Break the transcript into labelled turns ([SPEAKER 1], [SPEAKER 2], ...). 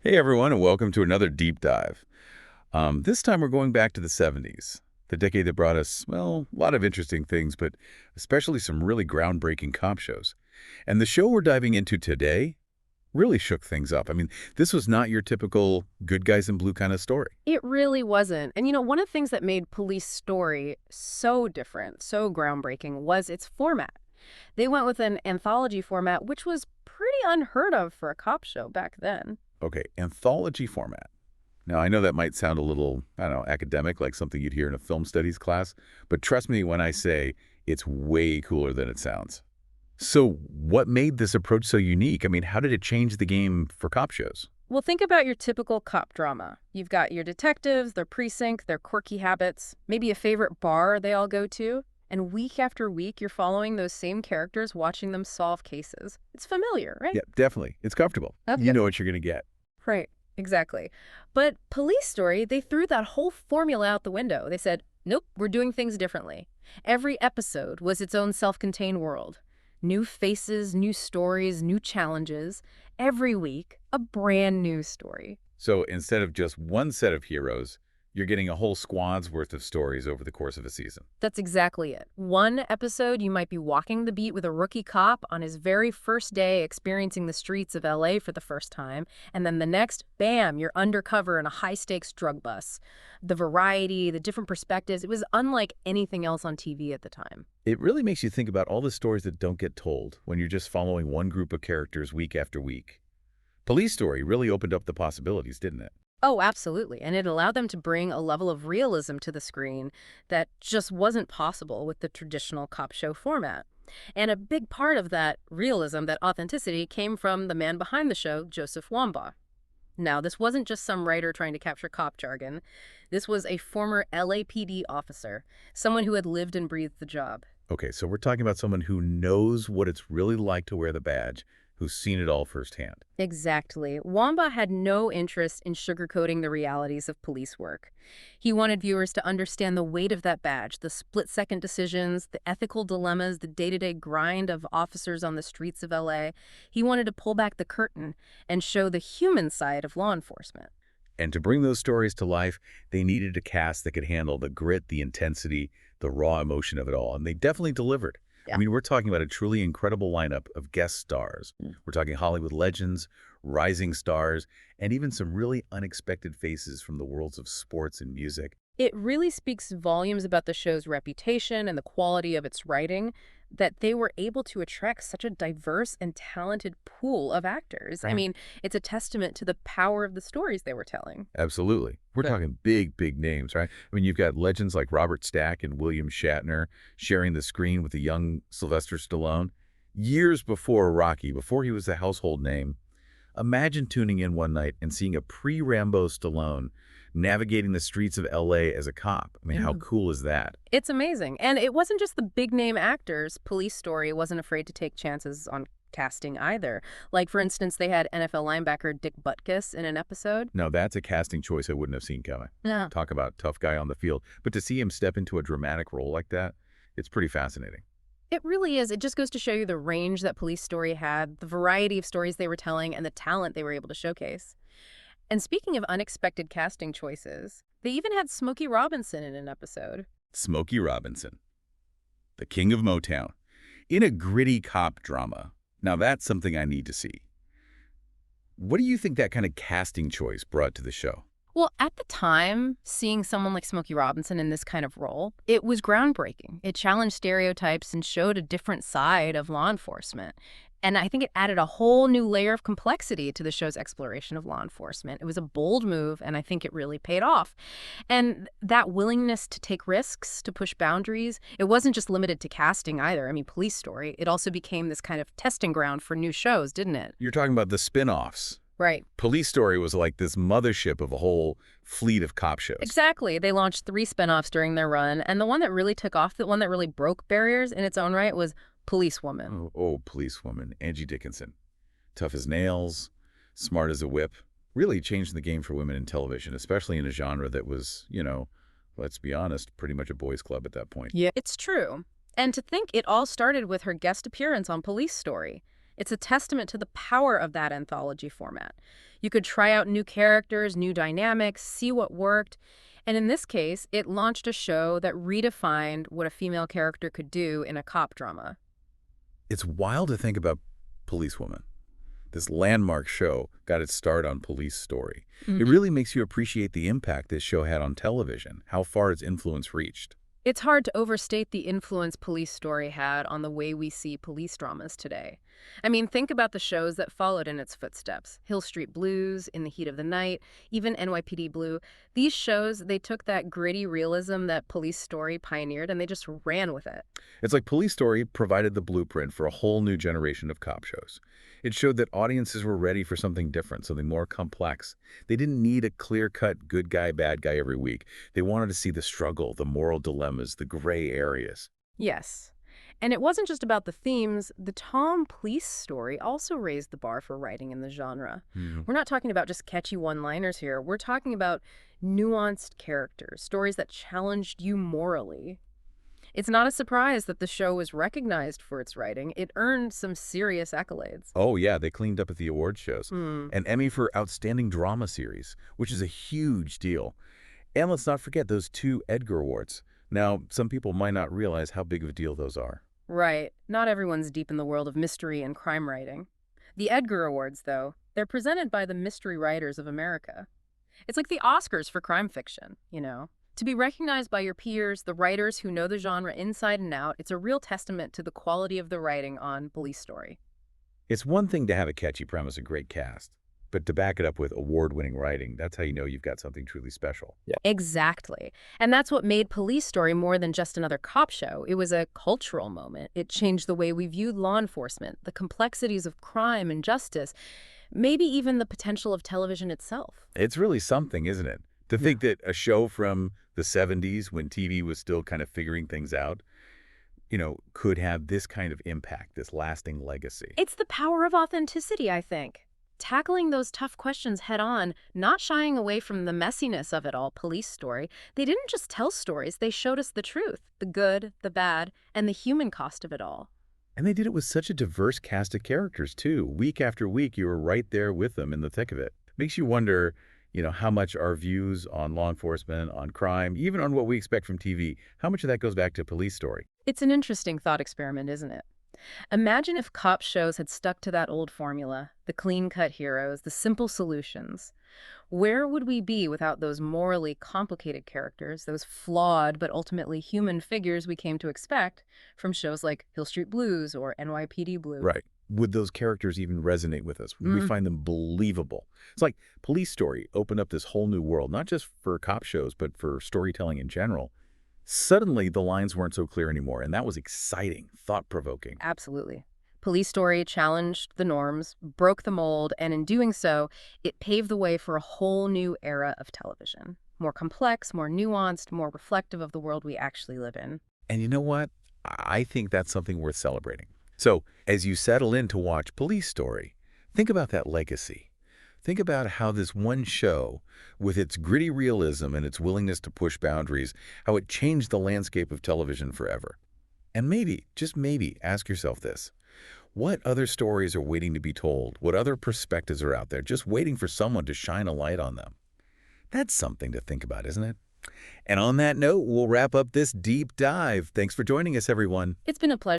[SPEAKER 1] Hey everyone, and welcome to another deep dive. This time we're going back to the 70s, the decade that brought us, well, a lot of interesting things, but especially some really groundbreaking cop shows. And the show we're diving into today really shook things up. I mean, this was not your typical good guys in blue kind of story.
[SPEAKER 2] It really wasn't. And one of the things that made Police Story so different, so groundbreaking, was its format. They went with an anthology format, which was pretty unheard of for a cop show back then.
[SPEAKER 1] Okay, anthology format. Now, I know that might sound a little, I don't know, academic, like something you'd hear in a film studies class, but trust me when I say it's way cooler than it sounds. So what made this approach so unique? I mean, how did it change the game for cop shows?
[SPEAKER 2] Well, think about your typical cop drama. You've got your detectives, their precinct, their quirky habits, maybe a favorite bar they all go to. And week after week, you're following those same characters, watching them solve cases. It's familiar, right?
[SPEAKER 1] Yeah, definitely. It's comfortable. You
[SPEAKER 2] Okay.
[SPEAKER 1] know what you're going to get.
[SPEAKER 2] Right, exactly. But Police Story, they threw that whole formula out the window. They said, nope, we're doing things differently. Every episode was its own self-contained world. New faces, new stories, new challenges. Every week, a brand new story.
[SPEAKER 1] So instead of just one set of heroes, you're getting a whole squad's worth of stories over the course of a season.
[SPEAKER 2] That's exactly it. One episode, you might be walking the beat with a rookie cop on his very first day experiencing the streets of LA for the first time, and then the next, bam, you're undercover in a high-stakes drug bust. The variety, the different perspectives, it was unlike anything else on TV at the time.
[SPEAKER 1] It really makes you think about all the stories that don't get told when you're just following one group of characters week after week. Police Story really opened up the possibilities, didn't it?
[SPEAKER 2] Oh, absolutely. And it allowed them to bring a level of realism to the screen that just wasn't possible with the traditional cop show format. And a big part of that realism, that authenticity, came from the man behind the show, Joseph Wambaugh. Now, this wasn't just some writer trying to capture cop jargon. This was a former LAPD officer, someone who had lived and breathed the job.
[SPEAKER 1] Okay, so we're talking about someone who knows what it's really like to wear the badge, who's seen it all firsthand.
[SPEAKER 2] Exactly. Wamba had no interest in sugarcoating the realities of police work. He wanted viewers to understand the weight of that badge, the split-second decisions, the ethical dilemmas, the day-to-day grind of officers on the streets of LA. He wanted to pull back the curtain and show the human side of law enforcement.
[SPEAKER 1] And to bring those stories to life, they needed a cast that could handle the grit, the intensity, the raw emotion of it all. And they definitely delivered. I
[SPEAKER 2] Yeah.
[SPEAKER 1] mean, we're talking about a truly incredible lineup of guest stars. We're talking Hollywood legends, rising stars, and even some really unexpected faces from the worlds of sports and music.
[SPEAKER 2] It really speaks volumes about the show's reputation and the quality of its writing that they were able to attract such a diverse and talented pool of actors. I
[SPEAKER 1] Right.
[SPEAKER 2] mean, it's a testament to the power of the stories they were telling.
[SPEAKER 1] Absolutely. We're
[SPEAKER 2] Good.
[SPEAKER 1] talking big, big names, right? I mean, you've got legends like Robert Stack and William Shatner sharing the screen with the young Sylvester Stallone. Years before Rocky, before he was a household name, imagine tuning in one night and seeing a pre-Rambo Stallone navigating the streets of LA as a cop. I mean, how
[SPEAKER 2] Mhm.
[SPEAKER 1] cool is that?
[SPEAKER 2] It's amazing. And it wasn't just the big name actors. Police Story wasn't afraid to take chances on casting either. Like, for instance, they had NFL linebacker Dick Butkus in an episode.
[SPEAKER 1] Now, that's a casting choice I wouldn't have seen coming.
[SPEAKER 2] Yeah.
[SPEAKER 1] Talk about tough guy on the field. But to see him step into a dramatic role like that, it's pretty fascinating.
[SPEAKER 2] It really is. It just goes to show you the range that Police Story had, the variety of stories they were telling, and the talent they were able to showcase. And speaking of unexpected casting choices, they even had Smokey Robinson in an episode.
[SPEAKER 1] Smokey Robinson, the king of Motown, in a gritty cop drama. Now, that's something I need to see. What do you think that kind of casting choice brought to the show?
[SPEAKER 2] Well, at the time, seeing someone like Smokey Robinson in this kind of role, it was groundbreaking. It challenged stereotypes and showed a different side of law enforcement. And I think it added a whole new layer of complexity to the show's exploration of law enforcement. It was a bold move, and I think it really paid off. And that willingness to take risks, to push boundaries, it wasn't just limited to casting either. I mean, Police Story, it also became this kind of testing ground for new shows, didn't it?
[SPEAKER 1] You're talking about the spin-offs.
[SPEAKER 2] Right.
[SPEAKER 1] Police Story was like this mothership of a whole fleet of cop shows.
[SPEAKER 2] Exactly. They launched 3 spinoffs during their run, and the one that really took off, the one that really broke barriers in its own right, was Policewoman.
[SPEAKER 1] Policewoman, Angie Dickinson. Tough as nails, smart as a whip. Really changed the game for women in television, especially in a genre that was, let's be honest, pretty much a boys' club at that point.
[SPEAKER 2] Yeah. It's true. And to think it all started with her guest appearance on Police Story. It's a testament to the power of that anthology format. You could try out new characters, new dynamics, see what worked. And in this case, it launched a show that redefined what a female character could do in a cop drama.
[SPEAKER 1] It's wild to think about Policewoman. This landmark show got its start on Police Story. It really makes you appreciate the impact this show had on television, how far its influence reached.
[SPEAKER 2] It's hard to overstate the influence Police Story had on the way we see police dramas today. I mean, think about the shows that followed in its footsteps. Hill Street Blues, In the Heat of the Night, even NYPD Blue. These shows, they took that gritty realism that Police Story pioneered and they just ran with it.
[SPEAKER 1] It's like Police Story provided the blueprint for a whole new generation of cop shows. It showed that audiences were ready for something different, something more complex. They didn't need a clear-cut good guy, bad guy every week. They wanted to see the struggle, the moral dilemmas, the gray areas.
[SPEAKER 2] Yes. And it wasn't just about the themes. The Tom Police Story also raised the bar for writing in the genre.
[SPEAKER 1] Hmm.
[SPEAKER 2] We're not talking about just catchy one-liners here. We're talking about nuanced characters, stories that challenged you morally. It's not a surprise that the show was recognized for its writing. It earned some serious accolades.
[SPEAKER 1] Oh, yeah, they cleaned up at the award shows.
[SPEAKER 2] Hmm.
[SPEAKER 1] An Emmy for Outstanding Drama Series, which is a huge deal. And let's not forget those 2 Edgar Awards. Now, some people might not realize how big of a deal those are.
[SPEAKER 2] Right. Not everyone's deep in the world of mystery and crime writing. The Edgar Awards, though, they're presented by the Mystery Writers of America. It's like the Oscars for crime fiction, you know? To be recognized by your peers, the writers who know the genre inside and out, it's a real testament to the quality of the writing on Police Story.
[SPEAKER 1] It's one thing to have a catchy premise, a great cast, but to back it up with award-winning writing, that's how you know you've got something truly special. Yeah.
[SPEAKER 2] Exactly. And that's what made Police Story more than just another cop show. It was a cultural moment. It changed the way we viewed law enforcement, the complexities of crime and justice, maybe even the potential of television itself.
[SPEAKER 1] It's really something, isn't it? To think that a show from the 70s, when TV was still kind of figuring things out, could have this kind of impact, this lasting legacy.
[SPEAKER 2] It's the power of authenticity, I think. Tackling those tough questions head on, not shying away from the messiness of it all. Police Story. They didn't just tell stories, they showed us the truth, the good, the bad, and the human cost of it all.
[SPEAKER 1] And they did it with such a diverse cast of characters, too. Week after week, you were right there with them in the thick of it. Makes you wonder, how much our views on law enforcement, on crime, even on what we expect from TV, how much of that goes back to Police Story?
[SPEAKER 2] It's an interesting thought experiment, isn't it? Imagine if cop shows had stuck to that old formula, the clean-cut heroes, the simple solutions. Where would we be without those morally complicated characters, those flawed but ultimately human figures we came to expect from shows like Hill Street Blues or NYPD Blue?
[SPEAKER 1] Right. Would those characters even resonate with us? Would we find them believable? It's like Police Story opened up this whole new world, not just for cop shows, but for storytelling in general. Suddenly, the lines weren't so clear anymore, and that was exciting, thought-provoking.
[SPEAKER 2] Absolutely. Police Story challenged the norms, broke the mold, and in doing so, it paved the way for a whole new era of television. More complex, more nuanced, more reflective of the world we actually live in.
[SPEAKER 1] And you know what? I think that's something worth celebrating. So, as you settle in to watch Police Story, think about that legacy. Think about how this one show, with its gritty realism and its willingness to push boundaries, how it changed the landscape of television forever. And maybe, just maybe, ask yourself this. What other stories are waiting to be told? What other perspectives are out there just waiting for someone to shine a light on them? That's something to think about, isn't it? And on that note, we'll wrap up this deep dive. Thanks for joining us, everyone.
[SPEAKER 2] It's been a pleasure.